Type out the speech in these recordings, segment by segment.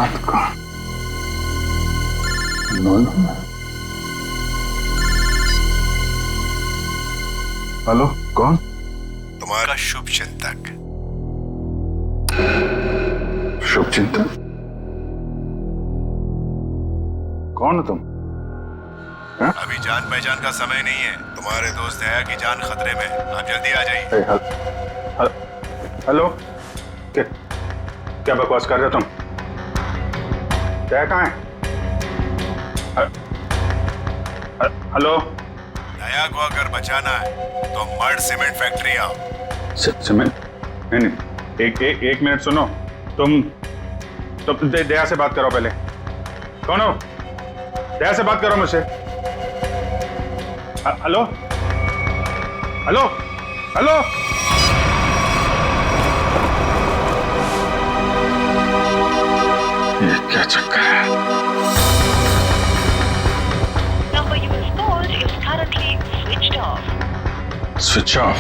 रात को 9 में। हेलो, कौन? तुम्हारा शुभ चिंतक। शुभ चिंतक? कौन हो तुम? अभी जान पहचान का समय नहीं है। तुम्हारे दोस्त दया की जान खतरे में। आप जल्दी आ जाइए। हेलो, क्या बकवास कर रहे हो तुम? दया कहाँ है? हेलो, दया को अगर बचाना है तो मर्ड सीमेंट फैक्ट्री आओ। सीमेंट? नहीं, एक मिनट सुनो। तुम दया से बात करो पहले। कौन हो? दया से बात करो मुझसे। Hello hello hello. ये क्या चक्कर है? Number you have called is currently switched off. Switch off?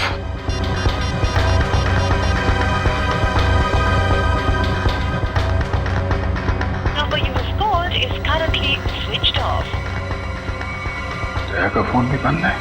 Number you have called is currently switched off. दया का फोन भी बंद है।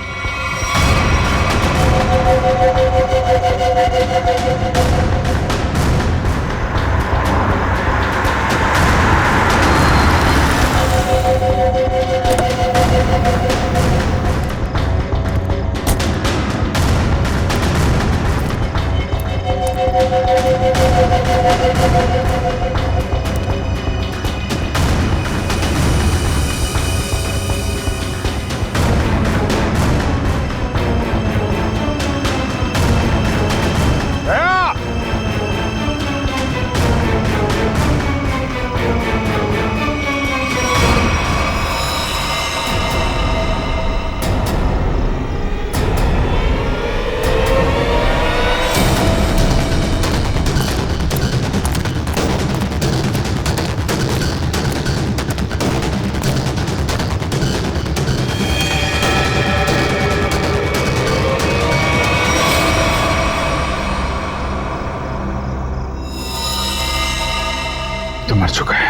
तो मर चुका है।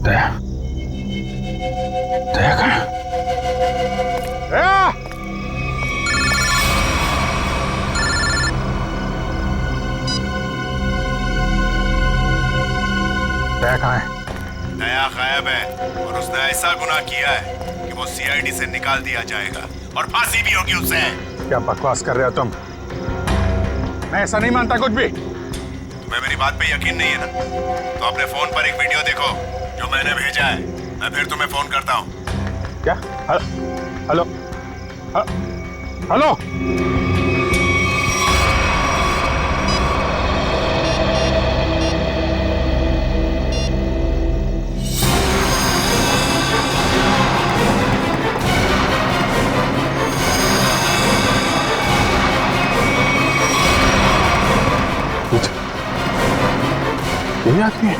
दया, दया कहाँ? दया! दया कहाँ है? दया गायब है और उसने ऐसा गुनाह किया है कि वो सीआईडी से निकाल दिया जाएगा और फांसी भी होगी उसे। क्या बकवास कर रहे हो तुम? मैं ऐसा नहीं मानता कुछ भी। तुम्हें मेरी बात पे यकीन नहीं है ना? तो अपने फोन पर एक वीडियो देखो जो मैंने भेजा है। मैं फिर तुम्हें फोन करता हूँ। क्या? Hello hello. यही आदमी है?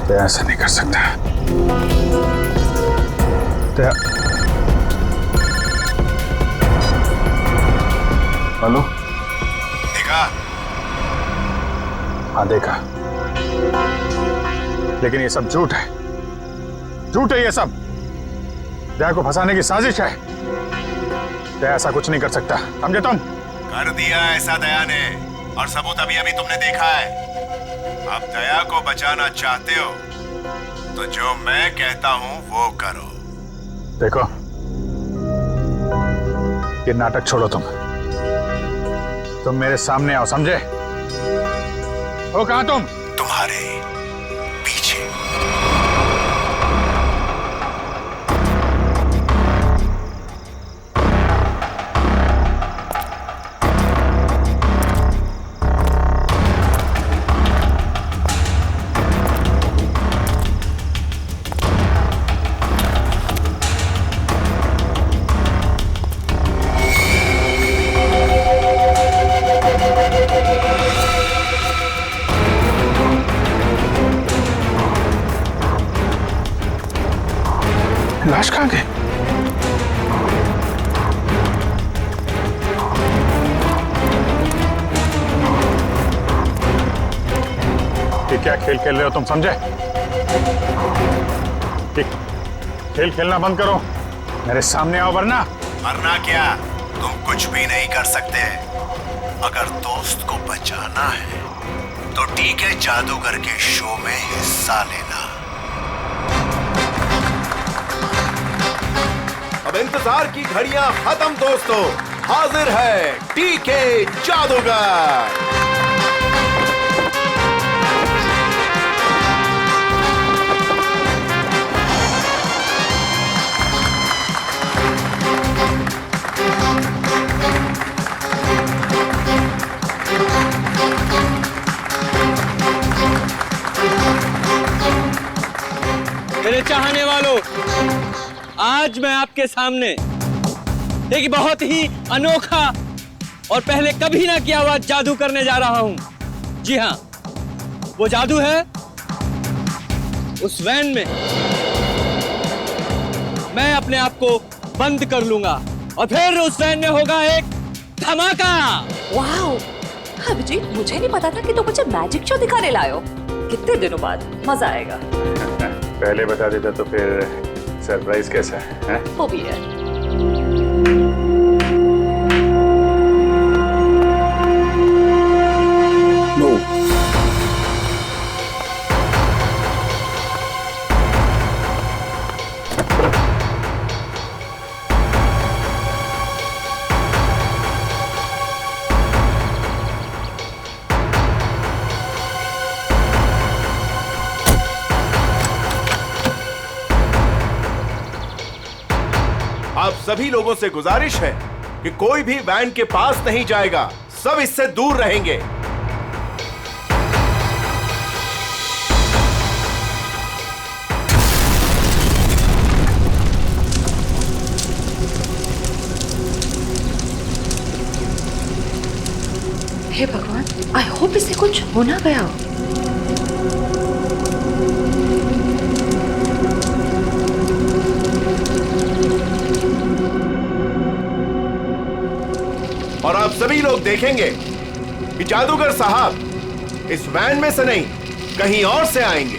तो ऐसा नहीं कर सकता। हेलो, देखा? हाँ देखा, लेकिन ये सब झूठ है। झूठ है ये सब। दया को फंसाने की साजिश है। दया ऐसा कुछ नहीं कर सकता, समझे तुम? कर दिया ऐसा दया ने, और सबूत अभी अभी तुमने देखा है। अब दया को बचाना चाहते हो तो जो मैं कहता हूं वो करो। देखो, ये नाटक छोड़ो। तुम मेरे सामने आओ, समझे? हो कहां तुम? तुम्हारे पीछे। प्रकाश कहाँ गए? ये क्या खेल खेल रहे हो तुम, समझे? ये खेल खेलना बंद करो, मेरे सामने आओ, वरना वरना क्या? तुम कुछ भी नहीं कर सकते। अगर दोस्त को बचाना है तो ठीक है, जादूगर के शो में हिस्सा लेना। अब इंतजार की घड़ियां खत्म दोस्तों, हाजिर है टीके जादूगर। मेरे चाहने वालों, आज मैं आपके सामने एक बहुत ही अनोखा और पहले कभी ना किया हुआ जादू करने जा रहा हूं। जी हां, वो जादू है उस वैन में मैं अपने आप को बंद कर लूंगा और फिर उस वैन में होगा एक धमाका। वाओ, अभिजीत, मुझे नहीं पता था कि तुम मुझे मैजिक शो दिखाने लाए हो। कितने दिनों बाद, मजा आएगा। पहले बता देता तो फिर सरप्राइज कैसा है? वो भी है। आप सभी लोगों से गुजारिश है कि कोई भी वैन के पास नहीं जाएगा, सब इससे दूर रहेंगे। हे भगवान, आई होप इसे कुछ हो ना गया हो। और आप सभी लोग देखेंगे कि जादूगर साहब इस वैन में से नहीं, कहीं और से आएंगे।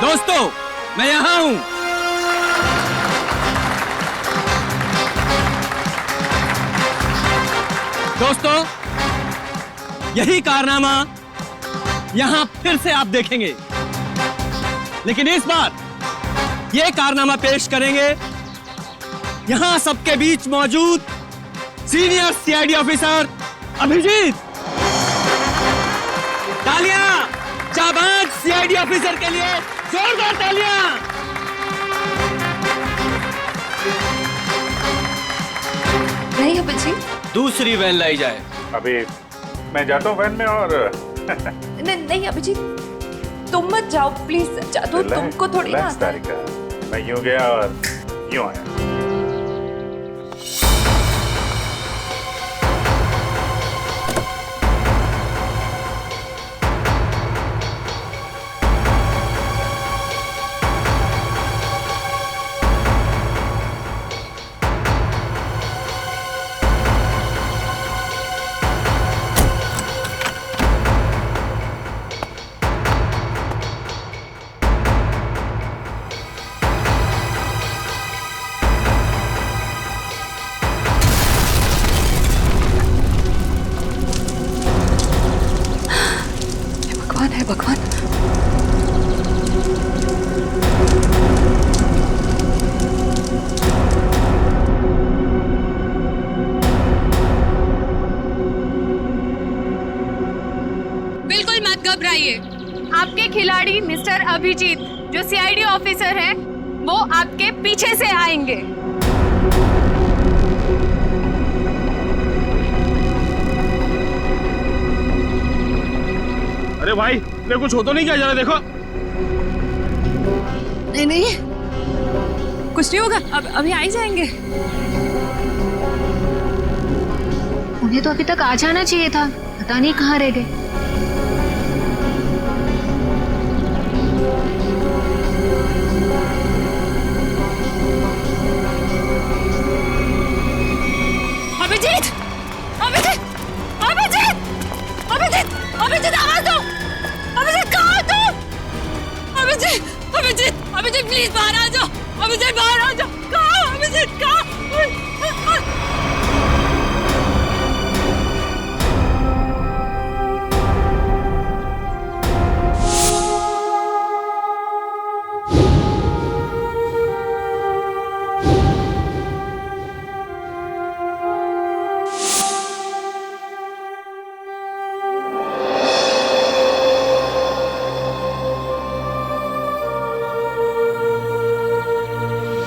दोस्तों, मैं यहां हूं। दोस्तों, यही कारनामा यहां फिर से आप देखेंगे, लेकिन इस बार यह कारनामा पेश करेंगे यहां सबके बीच मौजूद सीनियर सीआईडी ऑफिसर अभिजीत। तालियां जाबाज सीआईडी ऑफिसर के लिए, जोरदार तालियां। नहीं अभिजीत, दूसरी वैन लाई जाए। अभी मैं जाता हूँ वैन में और नहीं अभिजीत, तुम मत जाओ प्लीज। जादू तुमको थोड़ी ना आता है। तारिका, मैं यूं गया और यूं आया। है भगवान। बिल्कुल मत घबराइए। आपके खिलाड़ी मिस्टर अभिजीत जो सीआईडी ऑफिसर हैं, वो आपके पीछे से आएंगे। अरे भाई, ये कुछ हो तो नहीं क्या? जरा देखो। नहीं नहीं, कुछ नहीं होगा, अब अभी आ ही जाएंगे। उन्हें तो अभी तक आ जाना चाहिए था, पता नहीं कहाँ रह गए। अभिजीत, अभिजीत, अभिजीत, अभिजीत, अभिजीत, आवाज दो। अभिजीत कहाँ हो तुम? अभिजीत, अभिजीत, अभिजीत प्लीज बाहर आ जाओ। अभिजीत बाहर आ जाओ। कहाँ हो अभिजीत? कहाँ?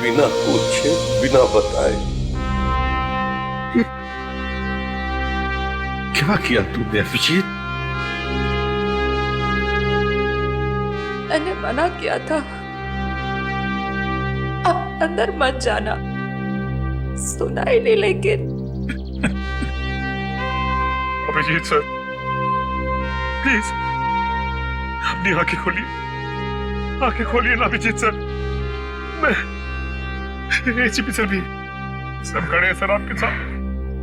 बिना पूछे बिना बताए क्या किया तूने अभिजीत? मैंने मना किया था, अब अंदर मत जाना। सुना ही नहीं, लेकिन अभिजीत सर, प्लीज अपनी आंखें खोलिए, आंखें खोलिए ना अभिजीत सर। मैं एसीपी सर भी सब खड़े हैं सर आपके साथ,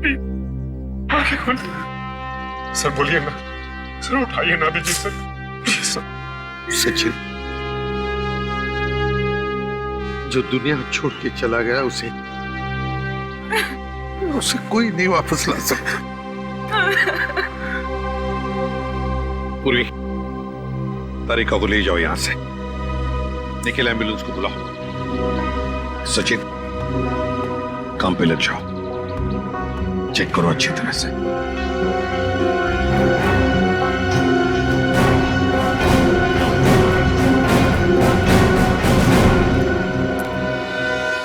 प्लीज आंखें खोलिए सर। बोलिए ना सर, उठाइए ना Abhijit sir, please sir. Sachin जो दुनिया छोड़ के चला गया उसे कोई नहीं वापस ला सकता। पूर्वी, तारिका को ले जाओ यहां से। निखिल एम्बुलेंस को बुलाओ। सचिन काम पे लग जाओ, चेक करो अच्छी तरह से।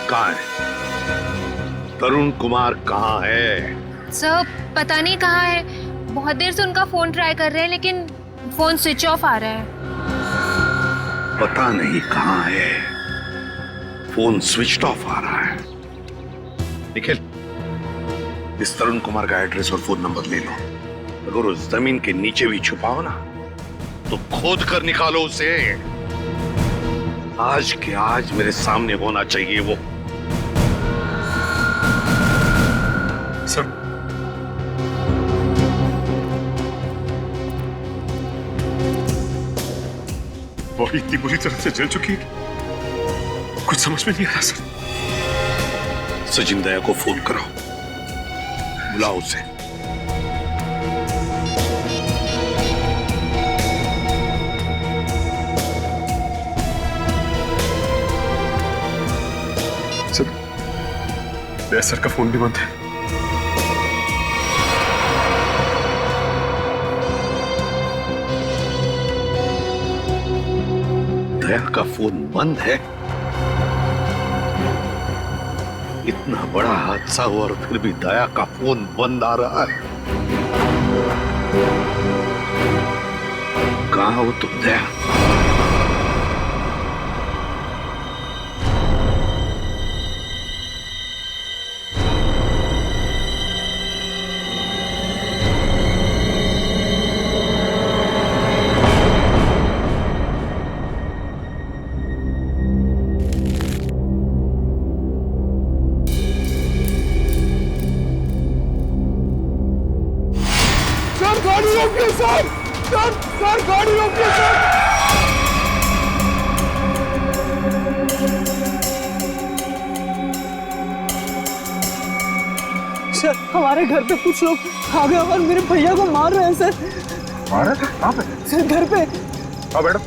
कहाँ है तरुण कुमार? कहाँ है सर? पता नहीं कहाँ है। बहुत देर से उनका फोन ट्राई कर रहे हैं लेकिन फोन स्विच ऑफ आ रहा है। पता नहीं कहाँ है, फोन स्विच ऑफ आ रहा है। निखिल, इस तरुण कुमार का एड्रेस और फोन नंबर ले लो। अगर उस जमीन के नीचे भी छुपाओ ना तो खोद कर निकालो उसे। आज के आज मेरे सामने होना चाहिए वो। सर बॉडी इतनी बुरी तरह से जल चुकी है, कुछ समझ में नहीं आ रहा सर। सचिन दया को फोन करो, बुलाओ उसे। सर, दया सर का फोन भी बंद है। दया का फोन बंद है? इतना बड़ा हादसा हुआ और फिर भी दया का फोन बंद आ रहा है। कहाँ हो तुम दया? सर, हमारे घर पे कुछ लोग आ गए और मेरे भैया को मार रहे हैं सर। मार रहे थे? कहाँ पे? सर घर पे। आओ बैठो।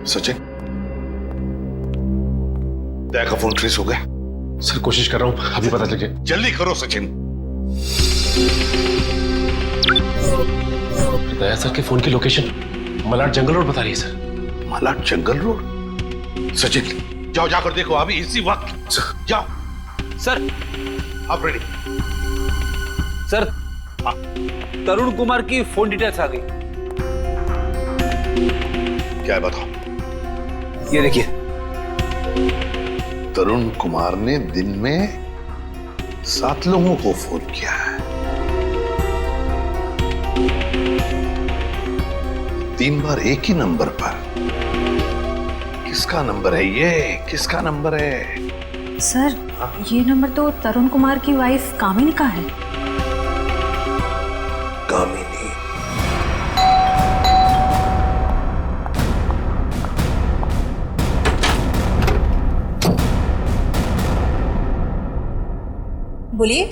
सचिन, दया का फोन ट्रेस हो गया? सर कोशिश कर रहा हूँ, अभी पता चल जाए। जल्दी करो सचिन। दया सर के फोन की लोकेशन मलाड जंगल रोड बता रही है सर। मलाड जंगल रोड? सचिन जाओ, जाकर देखो अभी इसी वक्त। जाओ सर। आप रेडी? सर। तरुण कुमार की फोन डिटेल्स आ गई। क्या है बताओ? ये देखिए, तरुण कुमार ने दिन में 7 लोगों को फोन किया है। 3 बार एक ही नंबर पर। किसका नंबर है ये? किसका नंबर है? सर, ये नंबर तो तरुण कुमार की वाइफ कामिनी का है। कामिनी? बोलिए,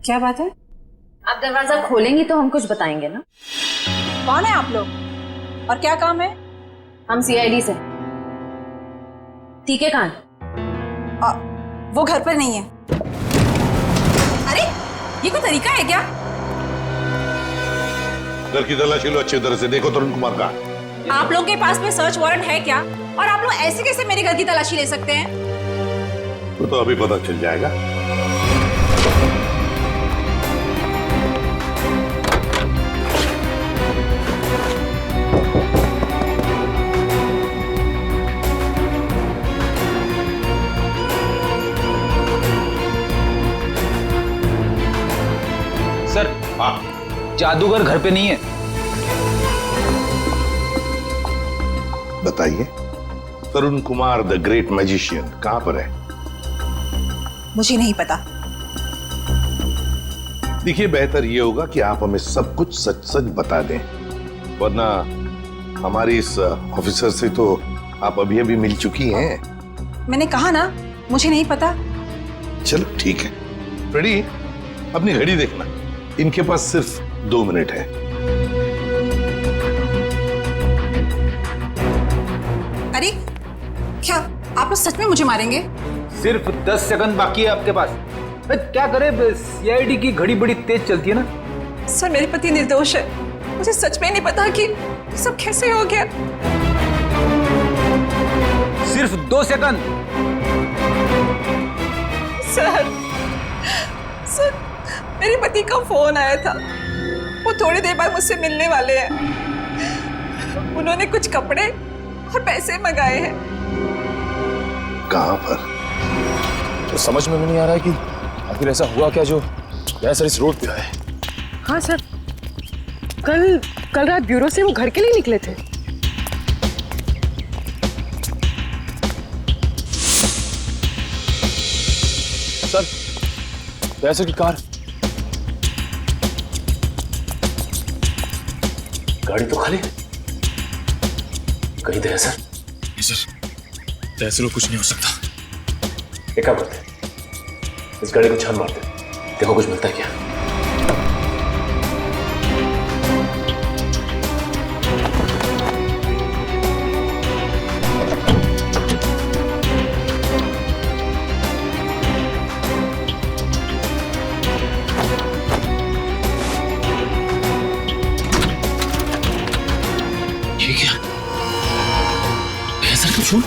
क्या बात है? आप दरवाजा खोलेंगी तो हम कुछ बताएंगे ना। कौन है आप लोग और क्या काम है? हम सीआईडी से। ठीक है, कहाँ? वो घर पर नहीं है। अरे, ये कोई तरीका है क्या? घर की तलाशी लो अच्छी तरह से, देखो तरुण कुमार का। आप लोगों के पास में सर्च वारंट है क्या? और आप लोग ऐसे कैसे मेरे घर की तलाशी ले सकते हैं? तो अभी पता चल जाएगा। सर, जादूगर घर पे नहीं है। बताइए, तरुण कुमार द ग्रेट मैजिशियन कहां पर है? मुझे नहीं पता। देखिए, बेहतर ये होगा कि आप हमें सब कुछ सच सच बता दें, वरना हमारी इस ऑफिसर से तो आप अभी अभी मिल चुकी हैं। मैंने कहा ना, मुझे नहीं पता। चलो ठीक है। फ्रेडी, अपनी घड़ी देखना, इनके पास सिर्फ 2 मिनट है। अरे, क्या आप लोग सच में मुझे मारेंगे? सिर्फ 10 सेकंड बाकी है आपके पास। क्या करे, सीआईडी की घड़ी बड़ी तेज चलती है ना। सर, मेरे पति निर्दोष है। मुझे सच में नहीं पता कि सब कैसे हो गया। सिर्फ 2 सेकंड। सर, मेरे पति का फोन आया था। वो थोड़ी देर बाद मुझसे मिलने वाले हैं। उन्होंने कुछ कपड़े और पैसे मंगाए हैं। कहां पर? तो समझ में नहीं आ रहा है कि आखिर ऐसा हुआ क्या जो सर इस रोड पे आए। हाँ सर, कल रात ब्यूरो से वो घर के लिए निकले थे। सर, पैसे की कार, गाड़ी तो खाली। कहीं दया सर? नहीं सर, दया कुछ नहीं हो सकता। एक काम करते, इस गाड़ी को छान मारते, देखो कुछ मिलता है क्या। ये क्या? सर का फोन,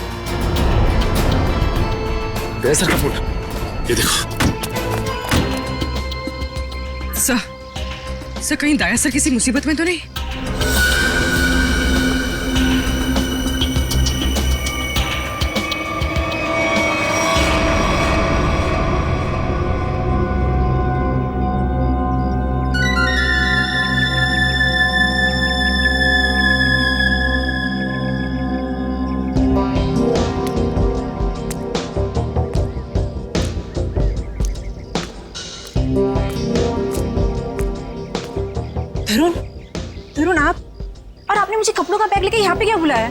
सर का फोन, ये देखो। सर, कहीं दाया सर किसी मुसीबत में तो नहीं? तरुण, आप? और आपने मुझे कपड़ों का बैग लेके यहाँ पे क्या बुलाया?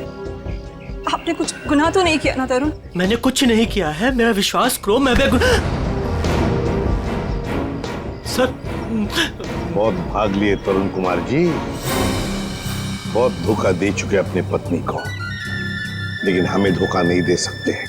आपने कुछ गुनाह तो नहीं किया ना तरुण? मैंने कुछ नहीं किया है, मेरा विश्वास करो। मैं सर, बहुत भाग लिए तरुण कुमार जी, बहुत धोखा दे चुके अपनी पत्नी को, लेकिन हमें धोखा नहीं दे सकते।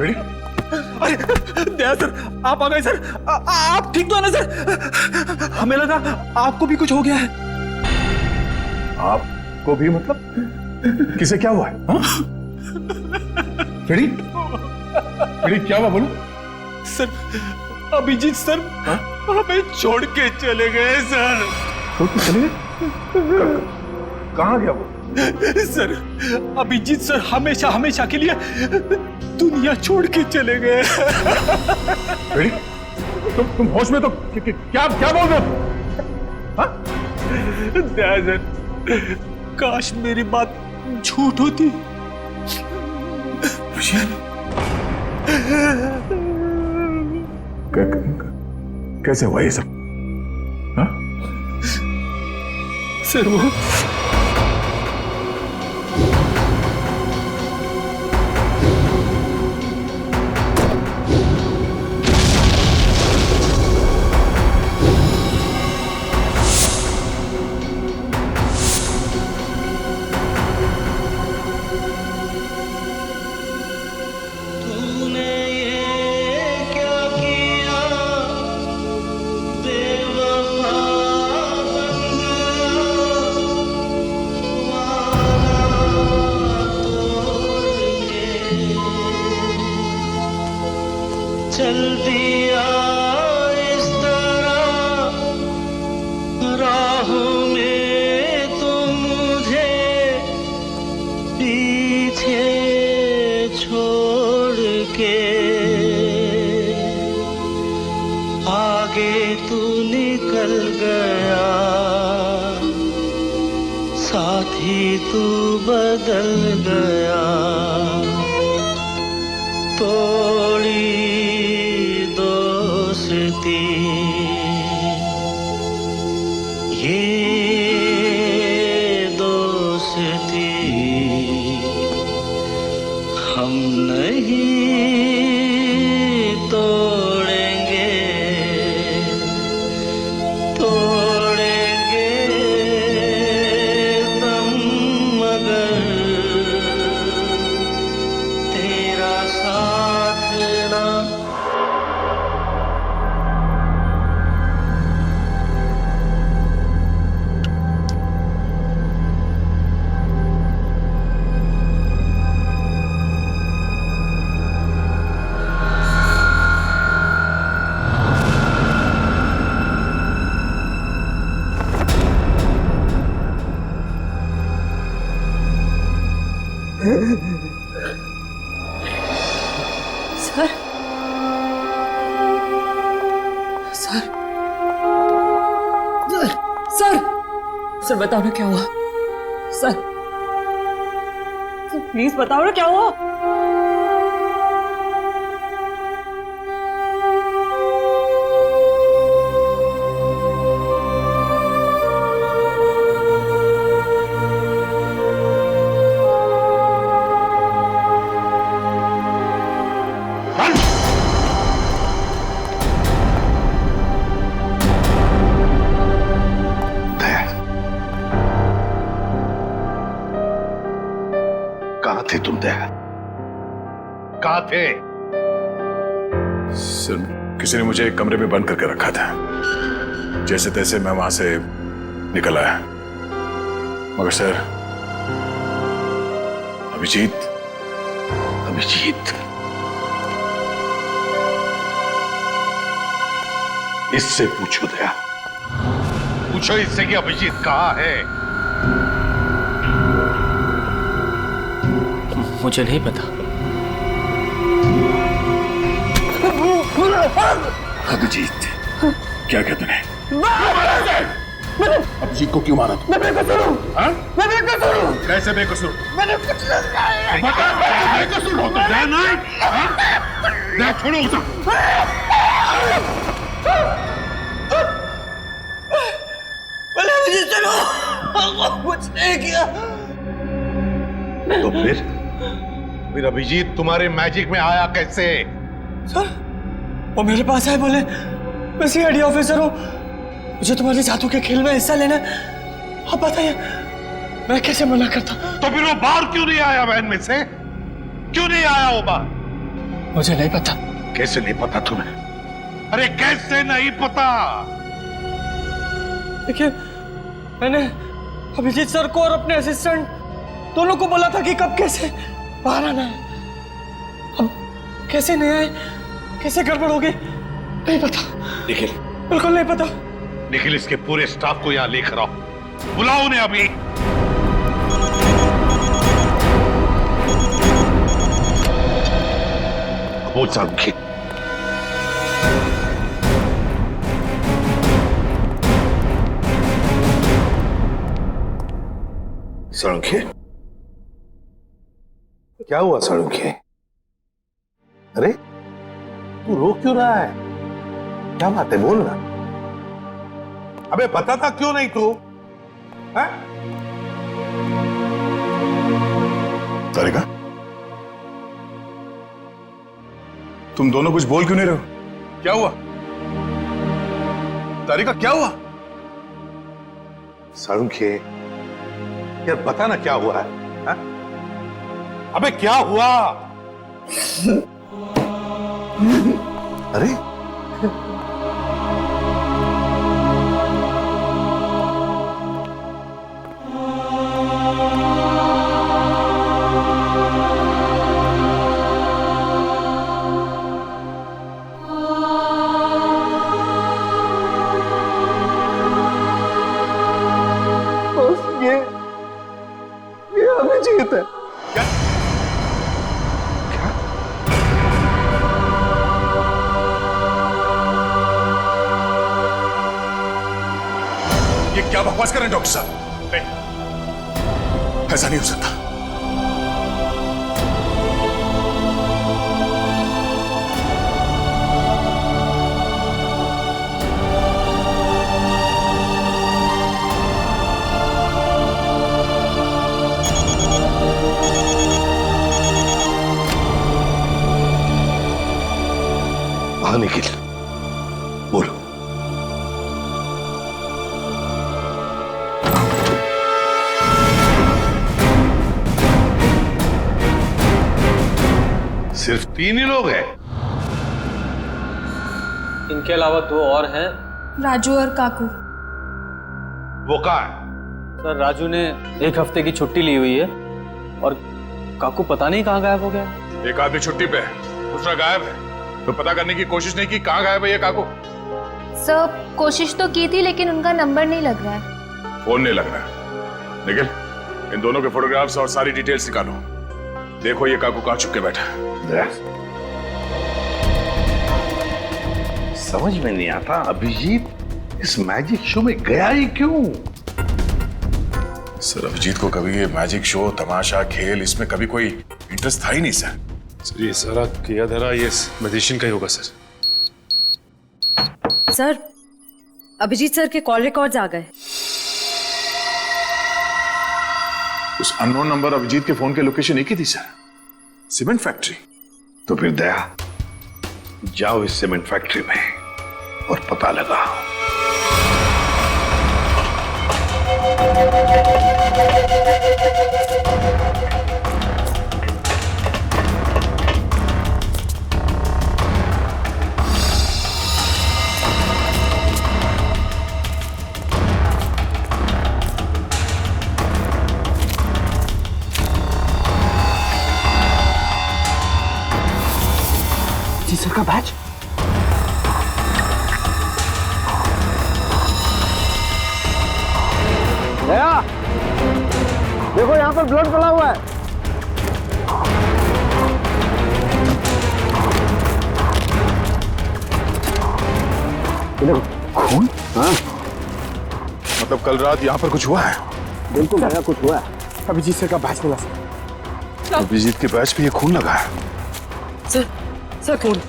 रेडी? अरे दया सर, आप आ गए सर। आप ठीक तो है ना सर? हमें लगा आपको भी कुछ हो गया है। आपको भी मतलब? किसे क्या हुआ है? रेडी? रेडी, क्या हुआ बोलो? सर, अभिजीत सर हमें छोड़ के चले गए सर। छोड़ के चले गए? कहाँ गया वो? सर, अभिजीत सर हमेशा हमेशा के लिए दुनिया छोड़ के चले गए। रेडी? तुम होश में तो क्या क्या बोल रहे हो? दया सर, काश मेरी बात झूठ होती। कैसे हुआ ये सब? हाँ? सर वो चल दिया इस तरह राहों में तो मुझे पीछे छोड़ के, आगे तू निकल गया साथ ही तू बदल गया, तोड़ी दोस्ती ये दोस्ती हम नहीं तोड़ेंगे, तोड़ेंगे तुम मगर तेरा साथ ना। सर, सर, सर, सर बताओ ना क्या हुआ? सर, प्लीज बताओ ना क्या हुआ? कहाँ थे तुम दया? कहाँ थे? सर, किसी ने मुझे एक कमरे में बंद करके रखा था। जैसे तैसे मैं वहां से निकल आया, मगर सर अभिजीत इससे पूछो दया, पूछो इससे कि अभिजीत कहाँ है? मुझे नहीं पता। अभिजीत, क्या कहते हैं? अभिजीत को क्यों मारा तुम? मैं बेकसूर हूँ। मैं बेकसूर हूँ। कैसे बेकसूर? मैंने कुछ बेकसूर हो तो दया नहीं? दया छोड़ो उसे। मैंने अभिजीत चलो कुछ नहीं किया। तो फिर अभिजीत तुम्हारे मैजिक में आया कैसे? सर, वो मेरे पास आए, बोले मैं सीआईडी ऑफिसर हूँ, मुझे तुम्हारे जादू के खेल में हिस्सा लेना है। आप बताइए मैं कैसे मना करता? तो फिर वो बाहर क्यों नहीं आया वैन में से? क्यों नहीं आया वो बाहर? मुझे नहीं पता। कैसे नहीं पता तुम्हें? अरे कैसे नहीं पता? देखिए, मैंने अभिजीत सर को और अपने असिस्टेंट दोनों को बोला था कि कब कैसे बाहर आना है। अब कैसे नहीं आए, कैसे गड़बड़ हो गई, नहीं पता। निखिल, बिल्कुल नहीं पता। निखिल, इसके पूरे स्टाफ को यहां लेकर आओ, बुलाओ उन्हें अभी। बोल सारुखी। सारुखी, क्या हुआ सारुखी? अरे तू रो क्यों रहा है? क्या बात है, बोल ना। अबे बताता क्यों नहीं तू? तारिका, तुम दोनों कुछ बोल क्यों नहीं रहे हो? क्या हुआ? तारिका, क्या हुआ? सारुखी, यार बता ना क्या हुआ है? हा? अबे क्या हुआ? अरे ये अभिजीत है। क्या? ये क्या बकवास कर रहे हैं डॉक्टर साहब? नहीं, ऐसा नहीं हो सकता। हाँ निखिल, बोलो। सिर्फ 3 ही लोग हैं? इनके अलावा 2 और हैं। राजू और काकू। वो कहाँ है? सर, राजू ने 1 हफ्ते की छुट्टी ली हुई है और काकू पता नहीं कहाँ गायब हो गया। एक आदमी छुट्टी पे है, दूसरा गायब है, तो पता करने की कोशिश नहीं की कहाँ गायब है ये काकू? सर, कोशिश तो की थी लेकिन उनका नंबर नहीं लग रहा है। फोन नहीं लग रहा है। निखिल, इन दोनों के फोटोग्राफ्स और सारी डिटेल्स निकालो। देखो ये काकू कहाँ छुप के बैठा है। समझ में नहीं आता अभिजीत इस मैजिक शो में गया ही क्यों? सर, अभिजीत को कभी ये मैजिक शो, तमाशा, खेल, इसमें कभी कोई इंटरेस्ट था ही नहीं सर। सर, ये सारा किया धरा ये मैजिशियन का ही होगा सर। सर, अभिजीत सर के कॉल रिकॉर्ड्स आ गए। उस अननोन नंबर अभिजीत के फोन के लोकेशन एक ही थी सर, सीमेंट फैक्ट्री। तो फिर दया, जाओ इस सीमेंट फैक्ट्री में और पता लगाओ। जी सर का बैच। दया, देखो यहाँ पर ब्लड पड़ा हुआ है। देखो खून। हाँ, मतलब कल रात यहाँ पर कुछ हुआ है? बिल्कुल दया, कुछ हुआ है। अभिजीत सर का बैच मिला सर। अभिजीत के बैच पे ये खून लगा है। सर खून।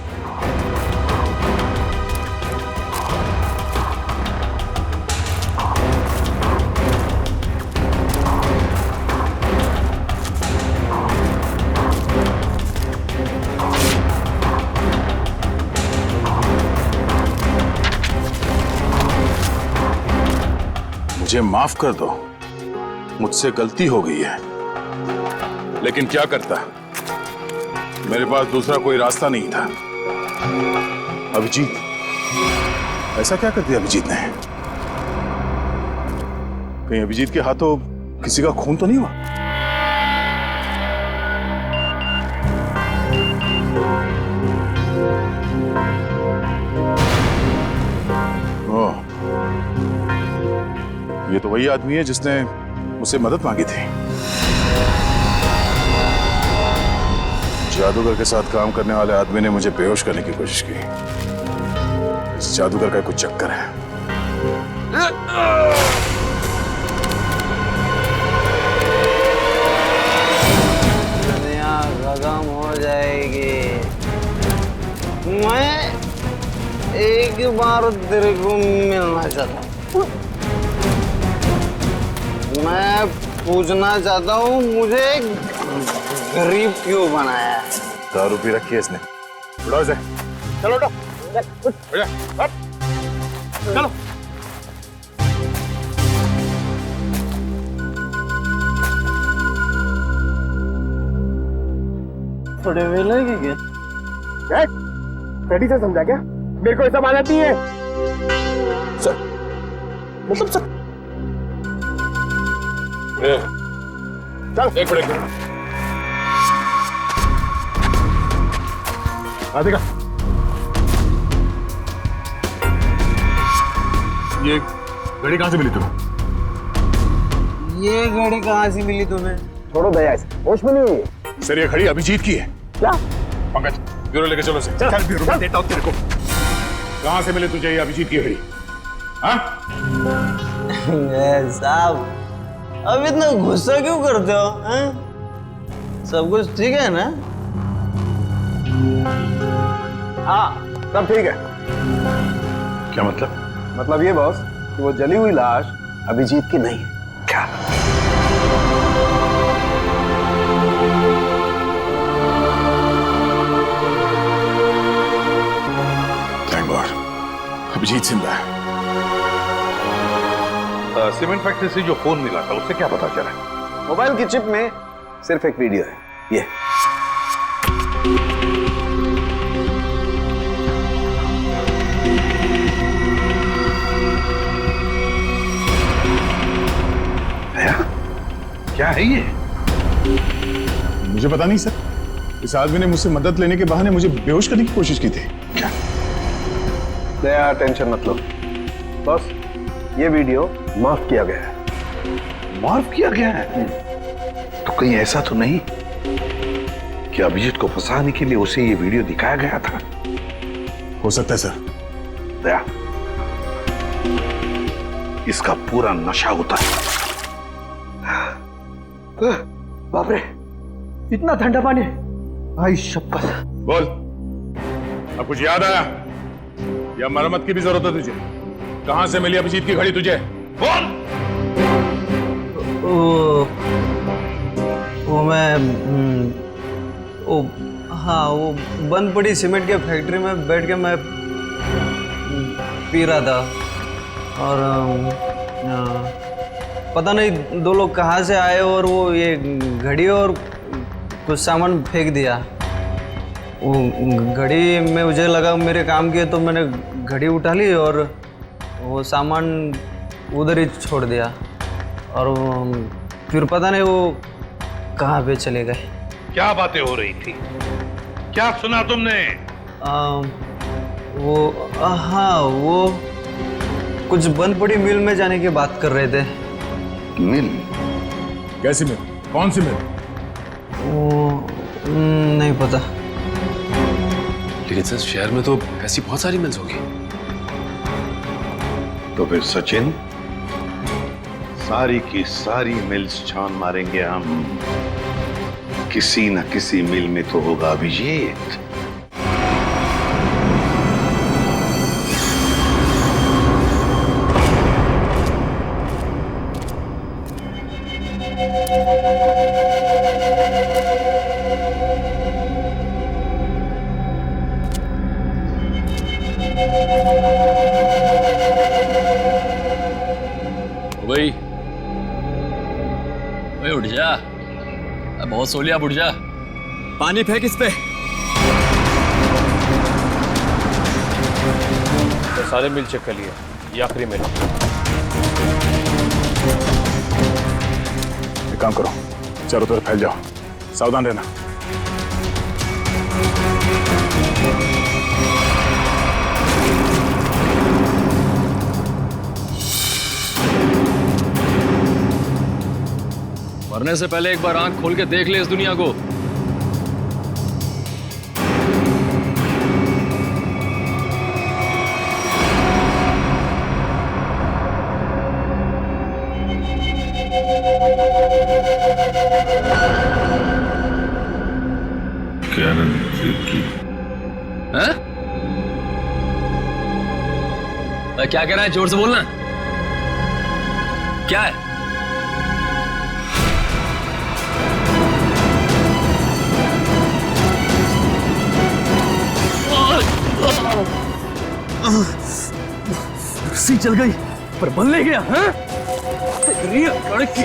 मुझे माफ कर दो, मुझसे गलती हो गई है, लेकिन क्या करता, मेरे पास दूसरा कोई रास्ता नहीं था। अभिजीत, ऐसा क्या कर दिया अभिजीत ने? कहीं अभिजीत के हाथों किसी का खून तो नहीं हुआ? ये तो वही आदमी है जिसने मुझसे मदद मांगी थी। जादूगर के साथ काम करने वाले आदमी ने मुझे बेहोश करने की कोशिश की। इस जादूगर का कुछ चक्कर है। दुनिया खत्म हो जाएगी। मैं एक बार तेरे को मिलना चाहता हूँ। मैं पूछना चाहता हूँ, मुझे गरीब क्यों बनाया? दारू पी रखी है इसने। उठाओ इसे। चलो उठो। चलो। थोड़े वेले की क्या? रेडी से समझा क्या? मेरे को ऐसा मानती है सर, मतलब सर। चल एक मिनट। राधिका, ये घड़ी कहां से मिली तुम्हें? ये घड़ी कहां से मिली तुम्हें? छोड़ो दया, होश में नहीं है सर। ये घड़ी अभिजीत की है। क्या? पंकज, ब्यूरो लेके चलो से। चल ब्यूरो में देता हूं तेरे को। कहां से मिले तुझे ये अभिजीत की घड़ी? हाँ? साहब, अब इतना गुस्सा क्यों करते हो? हैं? सब कुछ ठीक है ना? हाँ, सब ठीक है। क्या मतलब? मतलब ये बॉस कि वो जली हुई लाश अभिजीत की नहीं है। क्या? थैंक गॉड, अभिजीत जिंदा है। सीमेंट फैक्ट्री से जो फोन मिला था उससे क्या पता चला? मोबाइल की चिप में सिर्फ एक वीडियो है, ये। क्या है ये? मुझे पता नहीं सर। इस आदमी ने मुझसे मदद लेने के बहाने मुझे बेहोश करने की कोशिश की थी। क्या? दया, टेंशन मत लो बॉस, ये वीडियो माफ किया गया है। माफ किया गया है? तो कहीं ऐसा तो नहीं कि अभिजीत को फंसाने के लिए उसे ये वीडियो दिखाया गया था? हो सकता है सर। दया, इसका पूरा नशा होता है। बाप रे, इतना ठंडा पानी! भाई शपथ। बोल, अब कुछ याद आया या मरम्मत की भी जरूरत है तुझे? कहां से मिली अभिजीत की घड़ी तुझे? बोल। वो मैं हाँ, वो बंद पड़ी सीमेंट के फैक्ट्री में बैठ के मैं पी रहा था और पता नहीं दो लोग कहाँ से आए और वो ये घड़ी और कुछ सामान फेंक दिया। वो घड़ी में मुझे लगा मेरे काम की है, तो मैंने घड़ी उठा ली और वो सामान उधर ही छोड़ दिया और फिर पता नहीं वो कहाँ पे चले गए। क्या बातें हो रही थी? क्या सुना तुमने? हाँ, वो कुछ बंद पड़ी मिल में जाने की बात कर रहे थे। मिल? कैसी मिल? कौन सी मिल? वो नहीं पता। लेकिन सर, शहर में तो ऐसी बहुत सारी मिल्स होगी। तो फिर सचिन, सारी की सारी मिल्स छान मारेंगे हम। किसी न किसी मिल में तो होगा अभिजीत। भाई, जा, बहुत सो लिया, उठ जा। पानी फेंक इस पे। तो सारे मिल चेक कर लिए, ये आखिरी मिल। एक काम करो, चारों तरफ फैल जाओ, सावधान रहना। मरने से पहले एक बार आंख खोल के देख ले इस दुनिया को। हैं? क्या कह रहा है? जोर से बोलना। क्या है? रस्सी चल गई पर बल नहीं गया। हैं? तेरी अकड़ की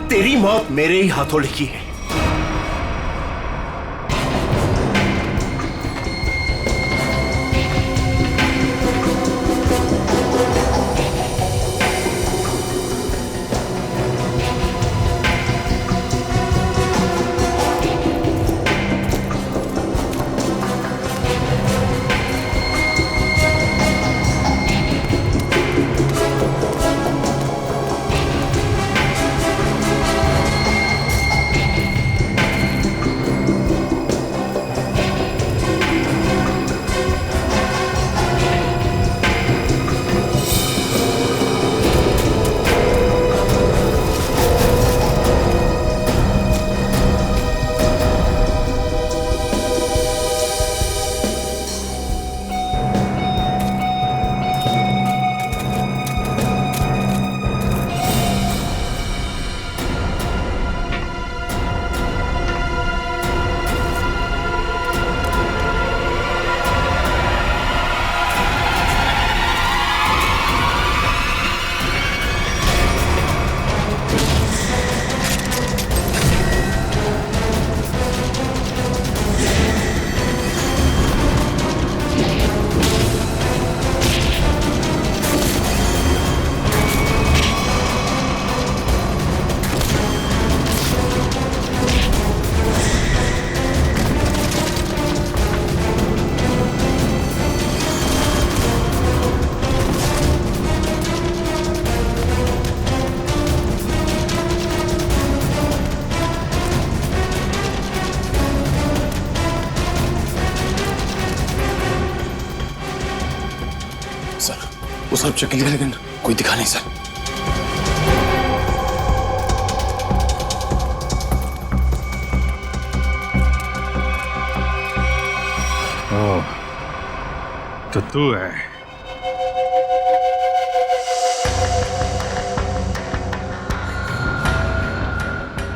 तेरी मौत मेरे ही हाथों लिखी है। वो सब चेक लिया लेकिन कोई दिखा नहीं सर। ओह, तो तू है।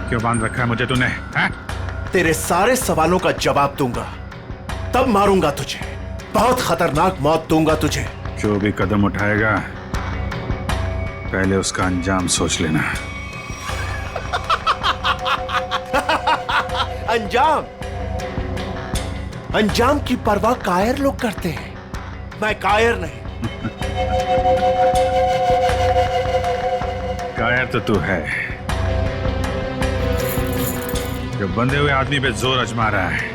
क्यों बांध रखा है मुझे तूने? हैं? तेरे सारे सवालों का जवाब दूंगा, तब मारूंगा तुझे। बहुत खतरनाक मौत दूंगा तुझे। जो भी कदम उठाएगा पहले उसका अंजाम सोच लेना। अंजाम? अंजाम की परवाह कायर लोग करते हैं, मैं कायर नहीं। कायर तो तू है, जो बंधे हुए आदमी पे जोर आजमा रहा है।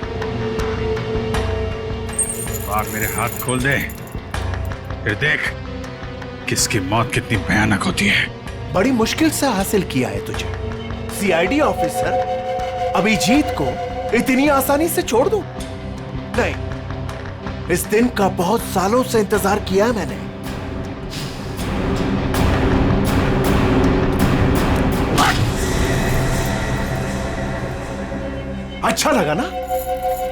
आग मेरे हाथ खोल दे, फिर देख किसकी मौत कितनी भयानक होती है। बड़ी मुश्किल से हासिल किया है तुझे। सीआईडी ऑफिसर अभिजीत को इतनी आसानी से छोड़ दूं? नहीं, इस दिन का बहुत सालों से इंतजार किया है मैंने। अच्छा लगा ना?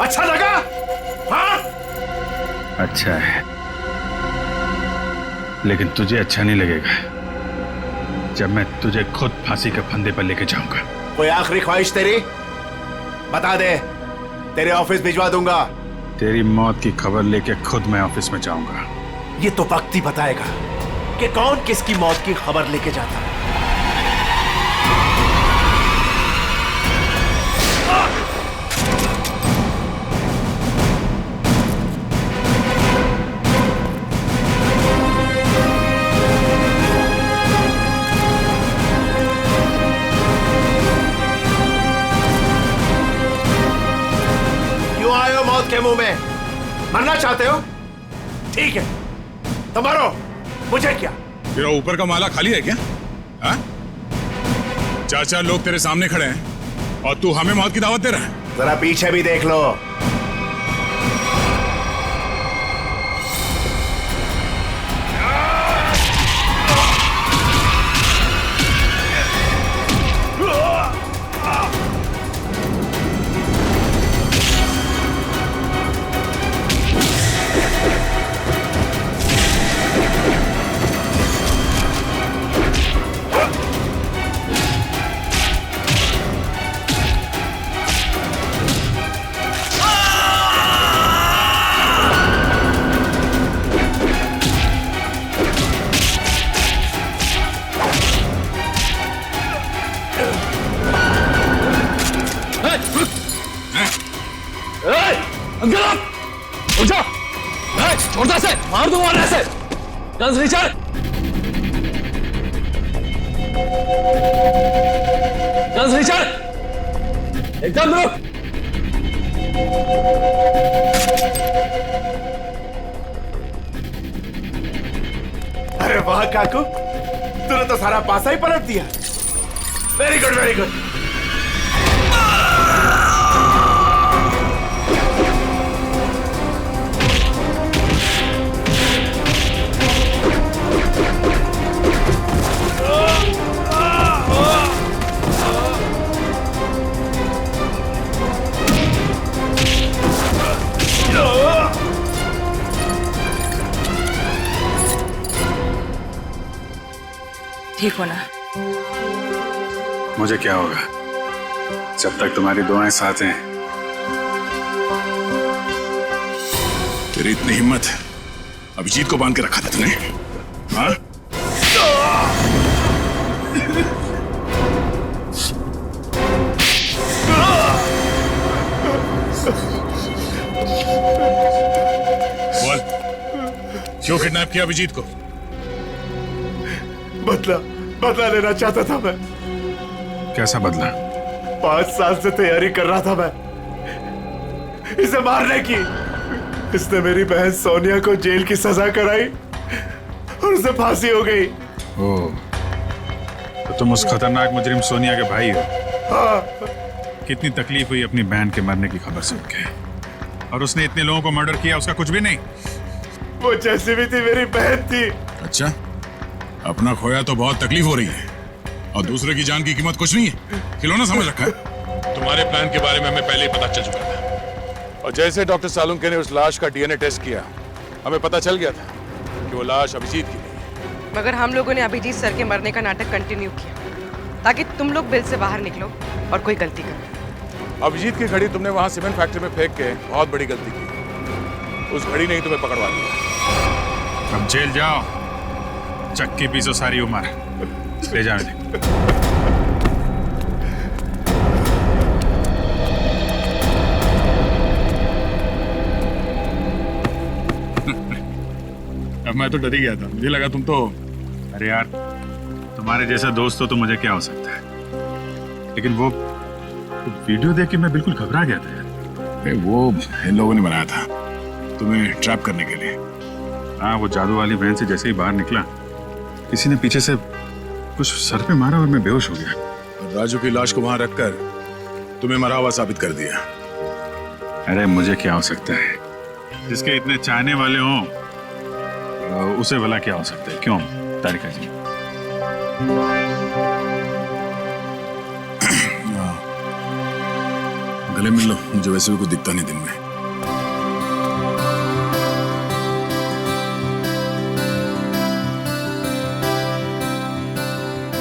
अच्छा लगा? हाँ? अच्छा है, लेकिन तुझे अच्छा नहीं लगेगा जब मैं तुझे खुद फांसी के फंदे पर लेके जाऊंगा। कोई आखिरी ख्वाहिश तेरी? बता दे, तेरे ऑफिस भिजवा दूंगा। तेरी मौत की खबर लेके खुद मैं ऑफिस में जाऊंगा। ये तो वक्त ही बताएगा कि कौन किसकी मौत की खबर लेके जाता है। क्यों आए हो मौत के मुंह में? मरना चाहते हो? ठीक है तो मरो, मुझे क्या। तेरा ऊपर का माला खाली है क्या? हाँ? 4-4 लोग तेरे सामने खड़े हैं और तू हमें मौत की दावत दे रहा है। जरा पीछे भी देख लो। छोड़ता से मार दूंगा ऐसे। गन्स रीचर, गन्स रीचर, एकदम रुक। अरे वाह काकू, तूने तो सारा पासा ही पलट दिया। Very good very good. ठीक हो ना? मुझे क्या होगा जब तक तुम्हारी दुआएं साथ हैं। तेरी इतनी हिम्मत अभिजीत को बांध के रखा था तूने? हाँ? बोल, क्यों किडनैप किया अभिजीत को? बदला लेना चाहता था मैं। कैसा बदला? 5 साल से तैयारी कर रहा था मैं इसे मारने की। इसने मेरी बहन सोनिया को जेल की सजा कराई और उसे फांसी हो गई। ओह, तो तुम उस खतरनाक मुजरिम सोनिया के भाई हो? हाँ। कितनी तकलीफ हुई अपनी बहन के मरने की खबर सुन के, और उसने इतने लोगों को मर्डर किया, उसका कुछ भी नहीं? वो जैसी भी थी मेरी बहन थी। अच्छा, अपना खोया तो बहुत तकलीफ हो रही है और दूसरे की जान की कीमत कुछ नहीं है। खिलौना समझ रखा है। तुम्हारे प्लान के बारे में हमें पहले ही पता चल चुका था, और जैसे डॉक्टर सालुंके ने उस लाश का डीएनए टेस्ट किया, हमें पता चल गया था कि वो लाश अभिजीत की नहीं है। मगर हम लोगों ने अभिजीत सर के मरने का नाटक कंटिन्यू किया ताकि तुम लोग बिल से बाहर निकलो और कोई गलती करो। अभिजीत की घड़ी तुमने वहां सीमेंट फैक्ट्री में फेंक के बहुत बड़ी गलती की। उस घड़ी ने ही तुम्हें पकड़वा दिया। अब जेल जाओ, चक्की पीसो सारी उम्र। ले जाओ इन्हें। अब मैं तो डर ही गया था, मुझे लगा तुम तो। अरे यार, तुम्हारे जैसा दोस्त हो तो मुझे क्या हो सकता है, लेकिन वो वीडियो देख के मैं बिल्कुल घबरा गया था यार। वो इन लोगों ने बनाया था तुम्हें ट्रैप करने के लिए। हाँ, वो जादू वाली वैन से जैसे ही बाहर निकला, किसी ने पीछे से कुछ सर पे मारा और मैं बेहोश हो गया। राजू की लाश को वहां रखकर तुम्हें मरा हुआ साबित कर दिया। अरे मुझे क्या हो सकता है, जिसके इतने चाहने वाले हों उसे भला क्या हो सकता है? क्यों तारिका जी? गले मिल लो, मुझे वैसे भी कुछ दिखता नहीं दिन में।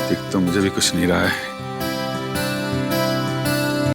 दिख तो मुझे भी कुछ नहीं रहा है,